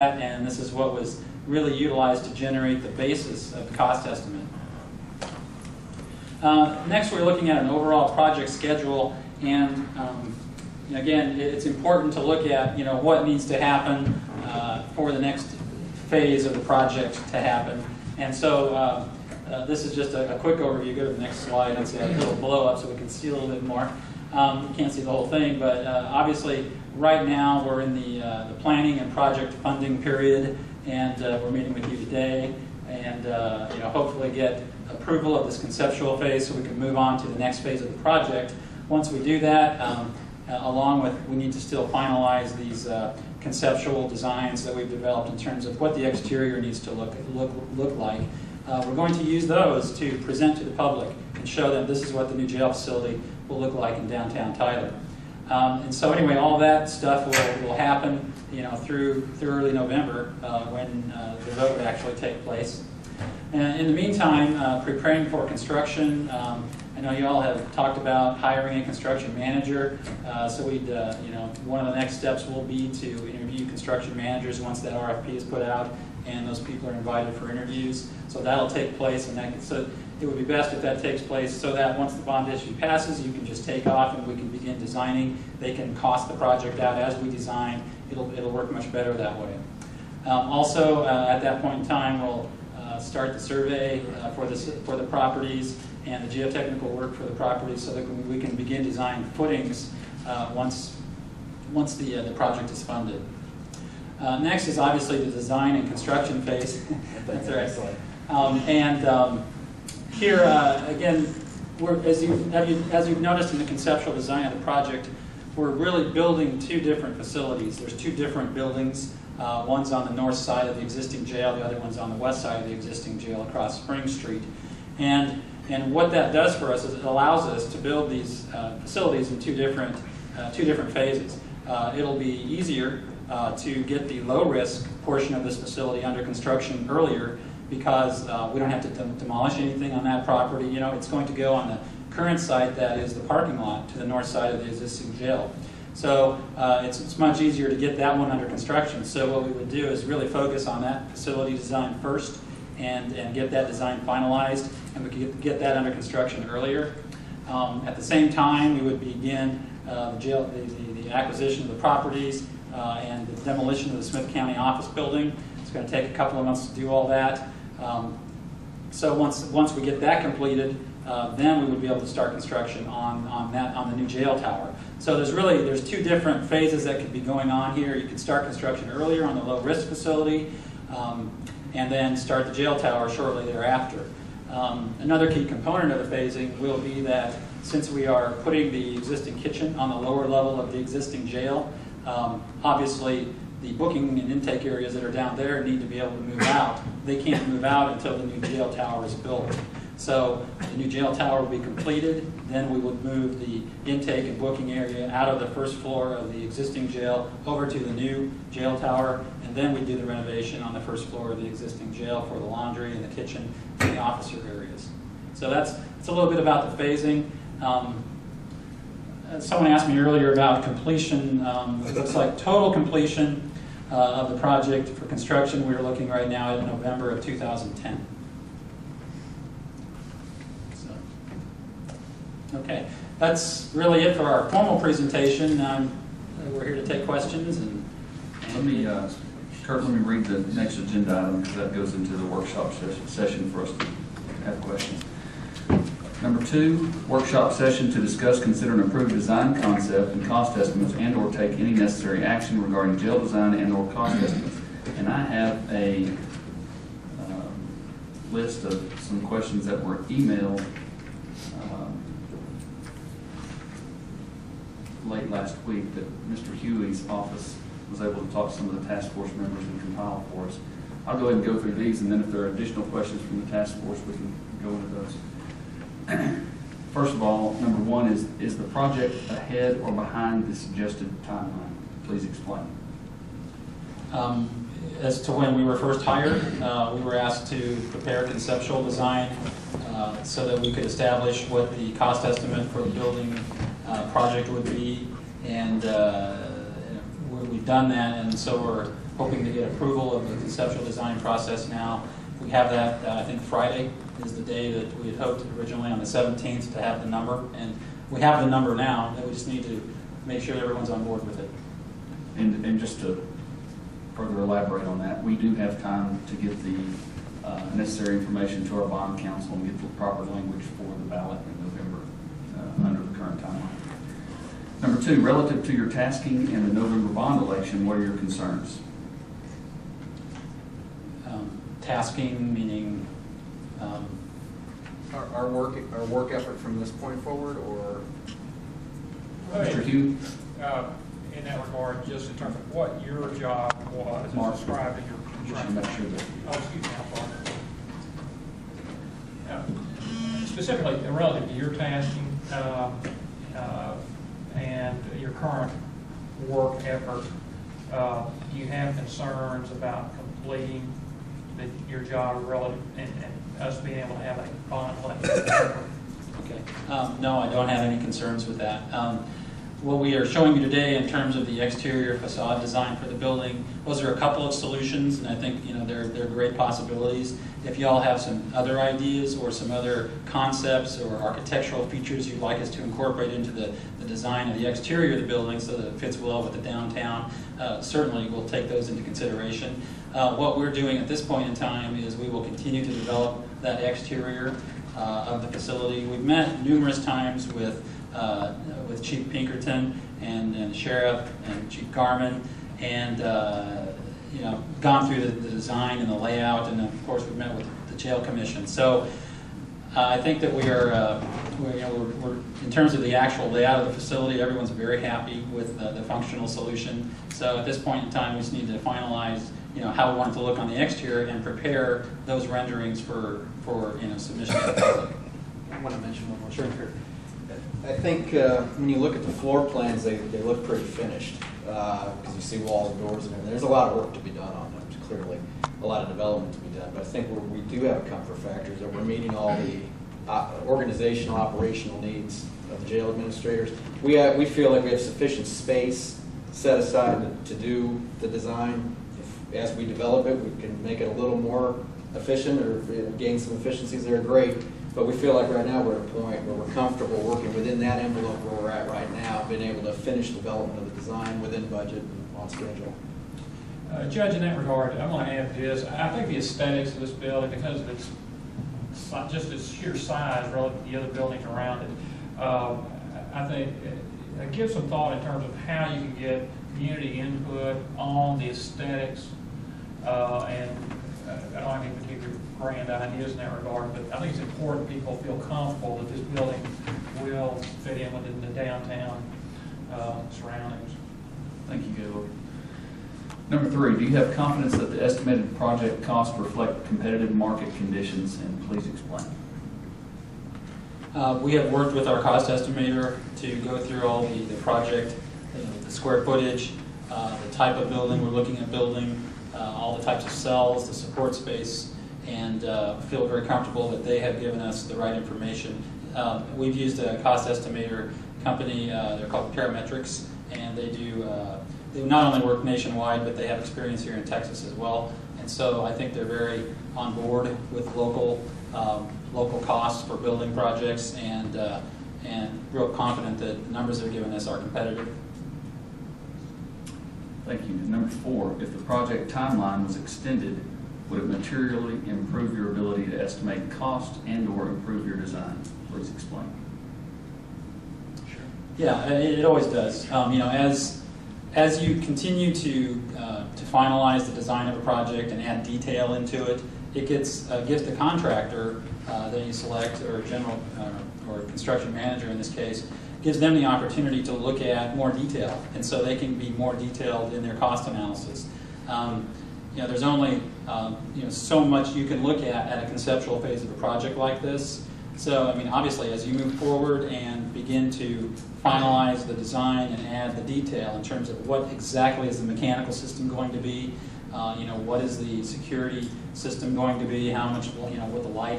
and this is what was really utilized to generate the basis of the cost estimate. Next, we're looking at an overall project schedule, and again, it's important to look at what needs to happen for the next phase of the project to happen. And so this is just a quick overview. Go to the next slide. It's a little blow up so we can see a little bit more. You can't see the whole thing, but obviously right now we're in the planning and project funding period, and we're meeting with you today, and hopefully get approval of this conceptual phase so we can move on to the next phase of the project. Once we do that, along with, we need to still finalize these conceptual designs that we've developed in terms of what the exterior needs to look like. We're going to use those to present to the public and show them this is what the new jail facility will look like in downtown Tyler. And so anyway, all that stuff will happen through early November when the vote would actually take place. And in the meantime, preparing for construction. I know you all have talked about hiring a construction manager. So we'd, one of the next steps will be to interview construction managers once that RFP is put out and those people are invited for interviews. So that'll take place, and so it would be best if that takes place so that once the bond issue passes, you can just take off and we can begin designing. They can cost the project out as we design. It'll work much better that way. Also, at that point in time, we'll start the survey for the properties and the geotechnical work for the properties so that we can begin design footings once the project is funded. Next is obviously the design and construction phase. That's right. Here again, as you've noticed in the conceptual design of the project, we're really building two different facilities. There's two different buildings. One's on the north side of the existing jail, the other one's on the west side of the existing jail across Spring Street. And what that does for us is it allows us to build these facilities in two different phases. It'll be easier to get the low-risk portion of this facility under construction earlier because we don't have to demolish anything on that property. It's going to go on the current site that is the parking lot to the north side of the existing jail. So it's much easier to get that one under construction. So what we would do is really focus on that facility design first and get that design finalized, and we could get that under construction earlier. At the same time, we would begin the acquisition of the properties and the demolition of the Smith County office building. It's going to take a couple of months to do all that. So once we get that completed, then we would be able to start construction on the new jail tower. So there's two different phases that could be going on here. You can start construction earlier on the low risk facility, and then start the jail tower shortly thereafter. Another key component of the phasing will be that since we are putting the existing kitchen on the lower level of the existing jail, obviously the booking and intake areas that are down there need to be able to move out. They can't move out until the new jail tower is built. So the new jail tower will be completed, then we would move the intake and booking area out of the first floor of the existing jail over to the new jail tower, and then we do the renovation on the first floor of the existing jail for the laundry and the kitchen and the officer areas. So it's a little bit about the phasing. Someone asked me earlier about completion. It looks like total completion of the project for construction, we're looking right now at November of 2010. Okay, that's really it for our formal presentation. We're here to take questions. Kurt, let me read the next agenda item because that goes into the workshop session for us to have questions. Number 2, workshop session to discuss, consider, and approve design concept and cost estimates and/or take any necessary action regarding jail design and/or cost estimates. And I have a list of some questions that were emailed late last week that Mr. Huey's office was able to talk to some of the task force members and compile for us. I'll go ahead and go through these, and then if there are additional questions from the task force, we can go into those. First of all, number 1 is the project ahead or behind the suggested timeline? Please explain. As to when we were first hired, we were asked to prepare a conceptual design so that we could establish what the cost estimate for the building project would be, and we've done that, and so hoping to get approval of the conceptual design process now. We have that, I think Friday is the day that we had hoped originally on the 17th to have the number. And we have the number now, and we just need to make sure everyone's on board with it. And just to further elaborate on that, we do have time to get the necessary information to our bond counsel and get the proper language for the ballot in November under the current timeline. Number 2, relative to your tasking and the November bond election, what are your concerns? Tasking, meaning Our work effort from this point forward, or Mr. Hugh? In that regard, just in terms of what your job was, Mark. as described in your Just to make sure that Oh, excuse me, I'm sorry. Specifically, relative to your tasking and your current work effort, do you have concerns about completing your job relative and us being able to have a bond election? Okay. No, I don't have any concerns with that. What we are showing you today in terms of the exterior facade design for the building, those are a couple of solutions, and I think they're great possibilities. If you all have some other ideas or some other concepts or architectural features you'd like us to incorporate into the design of the exterior of the building so that it fits well with the downtown, certainly we'll take those into consideration. What we're doing at this point in time is we will continue to develop that exterior of the facility. We've met numerous times with Chief Pinkerton and Sheriff and Chief Garman, and gone through the design and the layout, and of course we've met with the Jail Commission. So I think that we're in terms of the actual layout of the facility, everyone's very happy with the functional solution. So at this point in time, we just need to finalize how we want it to look on the exterior and prepare those renderings for submission to the public. I want to mention one more thing here. I think when you look at the floor plans, they look pretty finished because you see walls and doors and everything. There's a lot of work to be done on them, clearly, a lot of development to be done. But I think we do have a comfort factor that we're meeting all the organizational, operational needs of the jail administrators. We feel like we have sufficient space set aside to do the design. As we develop it, we can make it a little more efficient or gain some efficiencies that are great. But we feel like right now we're at a point where we're comfortable working within that envelope where we're at right now, being able to finish development of the design within budget and on schedule. Judge, in that regard, I want to add this. I think the aesthetics of this building, because of its just its sheer size relative to the other buildings around it, I think give some thought in terms of how you can get community input on the aesthetics and I don't have any particular grand ideas in that regard, but I think it's important people feel comfortable that this building will fit in within the downtown surroundings. Thank you, Gaylord. Number 3, do you have confidence that the estimated project costs reflect competitive market conditions, and please explain. We have worked with our cost estimator to go through all the project, the square footage, the type of building we're looking at building, all the types of cells, the support space, and feel very comfortable that they have given us the right information. We've used a cost estimator company, they're called Parametrics, and they not only work nationwide, but they have experience here in Texas as well. And so I think they're very on board with local costs for building projects, and real confident that the numbers they're giving us are competitive. Thank you. And number 4, if the project timeline was extended, would it materially improve your ability to estimate cost and/or improve your design? Please explain. Sure. Yeah, it always does. As you continue to finalize the design of a project and add detail into it, it gives the contractor that you select, or general or construction manager in this case, gives them the opportunity to look at more detail, and so they can be more detailed in their cost analysis. There's only so much you can look at a conceptual phase of a project like this. So, obviously, as you move forward and begin to finalize the design and add the detail in terms of what exactly is the mechanical system going to be, what is the security system going to be, how much, what the lighting